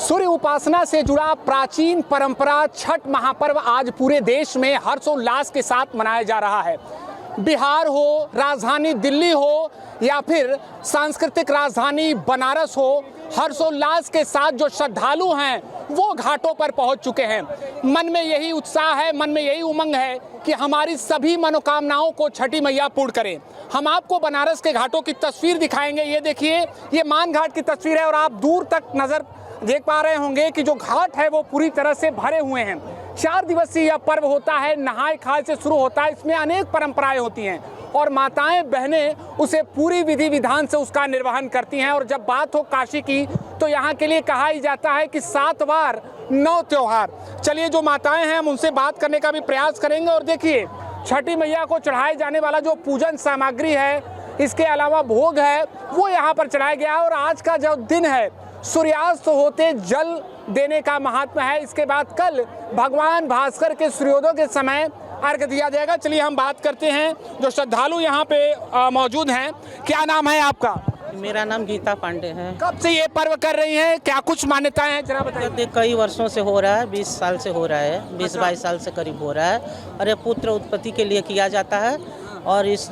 सूर्य उपासना से जुड़ा प्राचीन परंपरा छठ महापर्व आज पूरे देश में हर्षोल्लास के साथ मनाया जा रहा है। बिहार हो, राजधानी दिल्ली हो या फिर सांस्कृतिक राजधानी बनारस हो, हर्षोल्लास के साथ जो श्रद्धालु हैं वो घाटों पर पहुंच चुके हैं। मन में यही उत्साह है, मन में यही उमंग है कि हमारी सभी मनोकामनाओं को छठी मैया पूर्ण करें। हम आपको बनारस के घाटों की तस्वीर दिखाएंगे। ये देखिए, ये मान घाट की तस्वीर है और आप दूर तक नजर देख पा रहे होंगे कि जो घाट है वो पूरी तरह से भरे हुए हैं। 4 दिवसीय यह पर्व होता है, नहाय खाय से शुरू होता है। इसमें अनेक परंपराएं होती हैं और माताएं बहनें उसे पूरी विधि विधान से उसका निर्वहन करती हैं। और जब बात हो काशी की तो यहाँ के लिए कहा ही जाता है कि 7 बार 9 त्योहार। चलिए, जो माताएं हैं हम उनसे बात करने का भी प्रयास करेंगे। और देखिए, छठी मैया को चढ़ाए जाने वाला जो पूजन सामग्री है, इसके अलावा भोग है, वो यहाँ पर चढ़ाया गया। और आज का जो दिन है, सूर्यास्त होते जल देने का महात्मा है। इसके बाद कल भगवान भास्कर के सूर्योदय के समय अर्घ दिया जाएगा। चलिए हम बात करते हैं जो श्रद्धालु यहाँ पे मौजूद हैं। क्या नाम है आपका? मेरा नाम गीता पांडे है। कब से ये पर्व कर रही हैं? क्या कुछ मान्यताएं हैं, जरा बताइए। कई वर्षों से हो रहा है, 20 साल से हो रहा है, 20-22 साल से करीब हो रहा है। और ये पुत्र उत्पत्ति के लिए किया जाता है और इस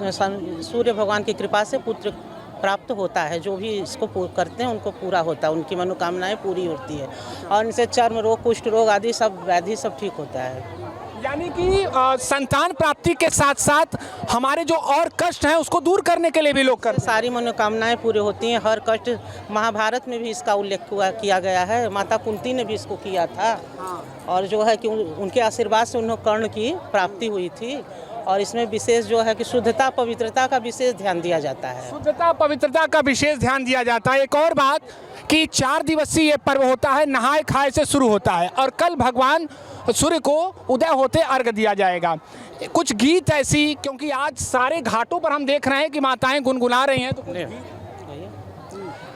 सूर्य भगवान की कृपा से पुत्र प्राप्त होता है। जो भी इसको करते हैं उनको पूरा होता है, उनकी मनोकामनाएं पूरी होती है और इनसे चर्म रोग, कुष्ठ रोग आदि सब व्याधि सब ठीक होता है। यानी कि संतान प्राप्ति के साथ साथ हमारे जो और कष्ट हैं उसको दूर करने के लिए भी लोग करते हैं। सारी मनोकामनाएं पूरी होती हैं। हर कष्ट, महाभारत में भी इसका उल्लेख किया गया है। माता कुंती ने भी इसको किया था और जो है कि उनके आशीर्वाद से उन्हें कर्ण की प्राप्ति हुई थी। और इसमें विशेष जो है कि शुद्धता पवित्रता का विशेष ध्यान दिया जाता है। शुद्धता पवित्रता का विशेष ध्यान दिया जाता है। एक और बात कि 4 दिवसीय ये पर्व होता है, नहाय खाय से शुरू होता है और कल भगवान सूर्य को उदय होते अर्घ दिया जाएगा। कुछ गीत ऐसी, क्योंकि आज सारे घाटों पर हम देख रहे हैं कि माताएं गुनगुना रही हैं, तो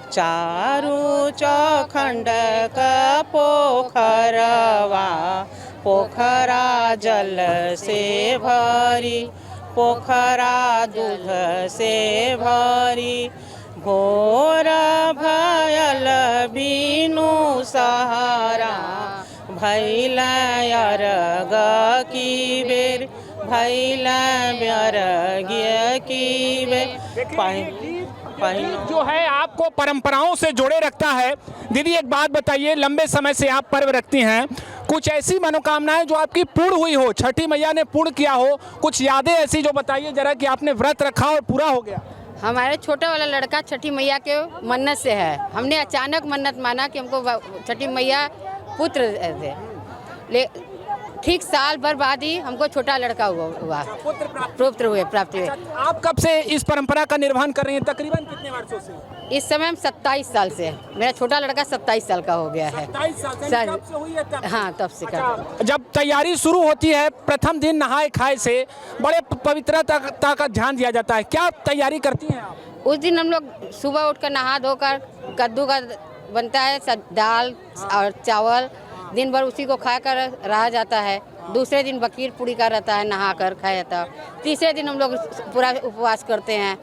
चारू चौखंड का पोखरवा, पोखरा जल से भरी, पोखरा दूध से भरी, घोर भयल बीनु सहारा, भैल अर्घ की बेर, भैल अर्घ्य की बेर। जो है आपको परंपराओं से जोड़े रखता है। दीदी, एक बात बताइए, लंबे समय से आप पर्व रखती हैं, कुछ ऐसी मनोकामनाएं जो आपकी पूर्ण हुई हो, छठी मैया ने पूर्ण किया हो, कुछ यादें ऐसी जो बताइए जरा कि आपने व्रत रखा और पूरा हो गया? हमारे छोटा वाला लड़का छठी मैया के मन्नत से है। हमने अचानक मन्नत माना कि हमको छठी मैया पुत्र दे। ठीक साल भर बाद ही हमको छोटा लड़का हुआ पुत्र हुए प्राप्ति हुए। आप कब से इस परंपरा का निर्वहन कर रही हैं? तकरीबन कितने वर्षों से? इस समय हम 27 साल से। मेरा छोटा लड़का 27 साल का हो गया है। 27 साल तब से हुई है? हाँ, तब से कर। जब तैयारी शुरू होती है, प्रथम दिन नहाय खाए से बड़े पवित्रता का ध्यान दिया जाता है। क्या तैयारी करती हैं आप? उस दिन हम लोग सुबह उठकर नहा धोकर कद्दू का बनता है, दाल और चावल, दिन भर उसी को खाकर रहा जाता है। दूसरे दिन बकीर पूड़ी का रहता है, नहा कर खाया जाता है। तीसरे दिन हम लोग पूरा उपवास करते हैं,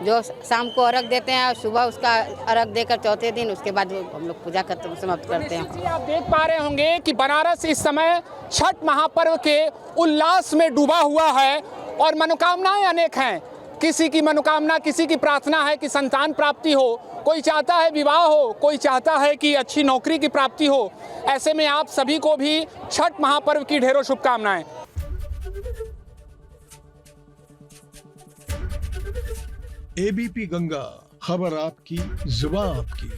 जो शाम को अर्घ देते हैं और सुबह उसका अर्घ देकर चौथे दिन उसके बाद हम लोग पूजा करते समाप्त करते हैं। आप देख पा रहे होंगे कि बनारस इस समय छठ महापर्व के उल्लास में डूबा हुआ है और मनोकामनाएं अनेक हैं। किसी की मनोकामना, किसी की प्रार्थना है कि संतान प्राप्ति हो, कोई चाहता है विवाह हो, कोई चाहता है कि अच्छी नौकरी की प्राप्ति हो। ऐसे में आप सभी को भी छठ महापर्व की ढेरों शुभकामनाएं। एबीपी गंगा, खबर आपकी, जुबान आपकी।